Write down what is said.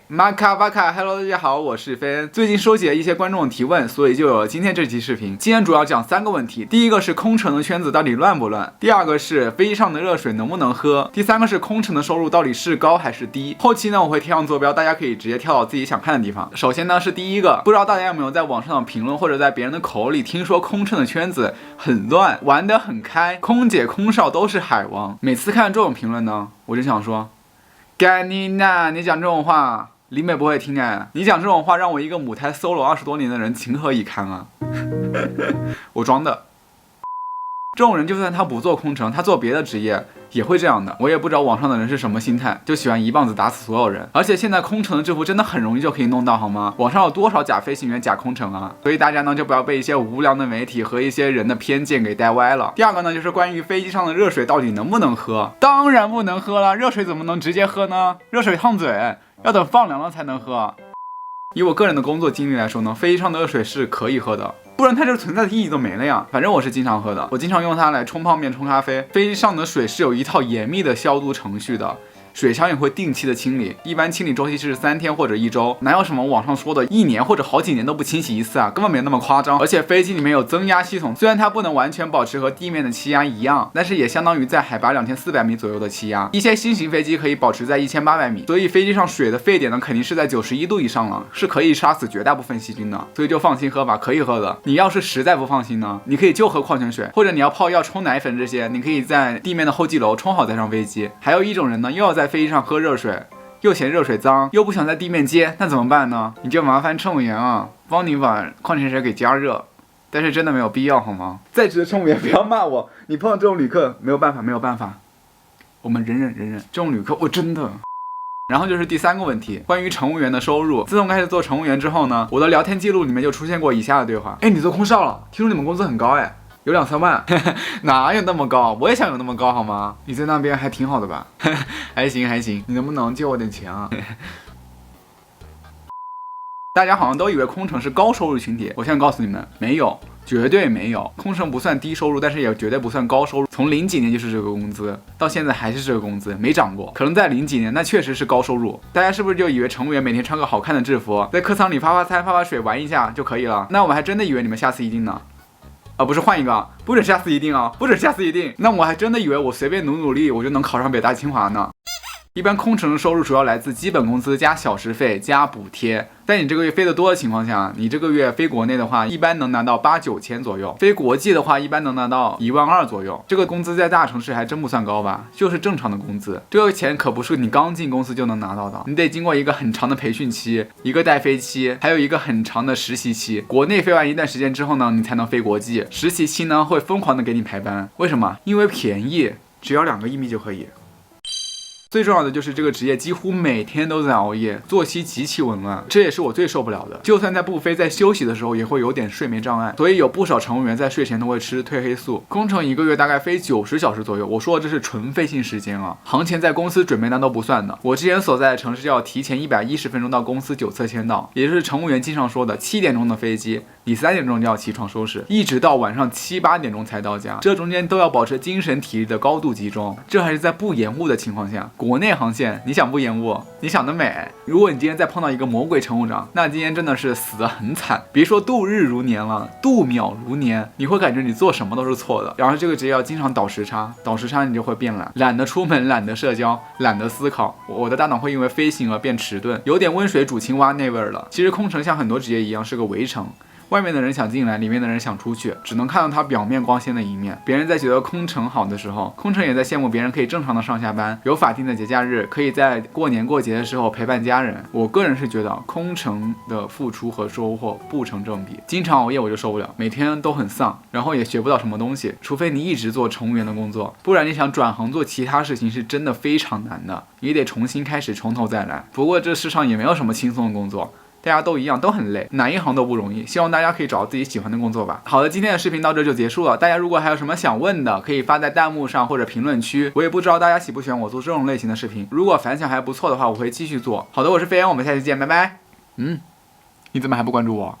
马卡巴卡 ，Hello， 大家好，我是飞恩。最近收集了一些观众的提问，所以就有了今天这期视频。今天主要讲3个问题，第一个是空乘的圈子到底乱不乱？第二个是飞机上的热水能不能喝？第三个是空乘的收入到底是高还是低？后期呢，我会贴上坐标，大家可以直接跳到自己想看的地方。首先呢是第一个，不知道大家有没有在网上的评论或者在别人的口里听说空乘的圈子很乱，玩得很开，空姐空少都是海王。每次看这种评论呢，我就想说，干你呐！你讲这种话，李美不会听哎。你讲这种话，让我一个母胎 solo 20多年的人情何以堪啊！我装的。这种人就算他不做空乘，他做别的职业也会这样的。我也不知道网上的人是什么心态，就喜欢一棒子打死所有人。而且现在空乘的制服真的很容易就可以弄到，好吗？网上有多少假飞行员、假空乘啊？所以大家呢就不要被一些无良的媒体和一些人的偏见给带歪了。第二个呢就是关于飞机上的热水到底能不能喝？当然不能喝了，热水怎么能直接喝呢？热水烫嘴，要等放凉了才能喝。以我个人的工作经历来说呢，飞机上的热水是可以喝的。不然它这个存在的意义都没了呀。反正我是经常喝的，我经常用它来冲泡面、冲咖啡。飞机上的水是有一套严密的消毒程序的，水箱也会定期的清理，一般清理周期是3天或者1周，哪有什么网上说的1年或者好几年都不清洗一次啊，根本没那么夸张。而且飞机里面有增压系统，虽然它不能完全保持和地面的气压一样，但是也相当于在海拔2400米左右的气压。一些新型飞机可以保持在1800米，所以飞机上水的沸点呢肯定是在91度以上了，是可以杀死绝大部分细菌的，所以就放心喝吧，可以喝的。你要是实在不放心呢，你可以就喝矿泉水，或者你要泡药、冲奶粉这些，你可以在地面的候机楼冲好再上飞机。还有一种人呢，又要在飞机上喝热水，又嫌热水脏，又不想在地面接，那怎么办呢？你就麻烦乘务员啊，帮你把矿泉水给加热，但是真的没有必要，好吗？在职的乘务员不要骂我，你碰到这种旅客没有办法，我们忍忍，这种旅客我真的。然后就是第3个问题，关于乘务员的收入。自从开始做乘务员之后呢，我的聊天记录里面就出现过以下的对话：你做空少了，听说你们工资很高有2-3万，哪有那么高？我也想有那么高，好吗？你在那边还挺好的吧？还行，你能不能借我点钱啊？大家好像都以为空乘是高收入群体，我现在告诉你们，没有，绝对没有。空乘不算低收入，但是也绝对不算高收入。从00几年就是这个工资，到现在还是这个工资，没涨过。可能在00几年，那确实是高收入。大家是不是就以为乘务员每天穿个好看的制服，在客舱里发餐、发水玩一下就可以了？那我还真的以为你们下次一定呢。不是换一个，不准下次一定啊，不准下次一定。那我还真的以为我随便努力，我就能考上北大清华呢。一般空乘的收入主要来自基本工资加小时费加补贴。在你这个月飞得多的情况下，你这个月飞国内的话，一般能拿到8-9千左右；飞国际的话，一般能拿到12000左右。这个工资在大城市还真不算高吧，就是正常的工资。这个钱可不是你刚进公司就能拿到的，你得经过一个很长的培训期，一个待飞期，还有一个很长的实习期。国内飞完一段时间之后呢，你才能飞国际。实习期呢，会疯狂的给你排班。为什么？因为便宜，只要2个1米就可以。最重要的就是这个职业几乎每天都在熬夜，作息极其紊乱，这也是我最受不了的。就算在不飞，在休息的时候也会有点睡眠障碍，所以有不少乘务员在睡前都会吃褪黑素。空乘1个月大概飞90小时左右，我说的这是纯飞行时间啊，行前在公司准备单都不算的。我之前所在的城市要提前110分钟到公司9侧签到，也就是乘务员经常说的7点钟的飞机，你3点钟就要起床收拾，一直到晚上7-8点钟才到家，这中间都要保持精神体力的高度集中，这还是在不延误的情况下。国内航线你想不延误，你想得美。如果你今天再碰到一个魔鬼乘务长，那今天真的是死得很惨，别说度日如年了，度秒如年，你会感觉你做什么都是错的。然后这个职业要经常倒时差，倒时差你就会变懒，懒得出门，懒得社交，懒得思考，我的大脑会因为飞行而变迟钝，有点温水煮青蛙那味儿了。其实空乘像很多职业一样是个围城，外面的人想进来，里面的人想出去，只能看到他表面光鲜的一面。别人在觉得空乘好的时候，空乘也在羡慕别人可以正常的上下班，有法定的节假日，可以在过年过节的时候陪伴家人。我个人是觉得空乘的付出和收获不成正比，经常熬夜我就受不了，每天都很丧，然后也学不到什么东西。除非你一直做乘务员的工作，不然你想转行做其他事情是真的非常难的，你得重新开始，从头再来。不过这世上也没有什么轻松的工作，大家都一样，都很累，哪一行都不容易，希望大家可以找到自己喜欢的工作吧。好的，今天的视频到这就结束了，大家如果还有什么想问的，可以发在弹幕上或者评论区，我也不知道大家喜不喜欢我做这种类型的视频，如果反响还不错的话，我会继续做。好的，我是飞恩，我们下期见，拜拜。你怎么还不关注我？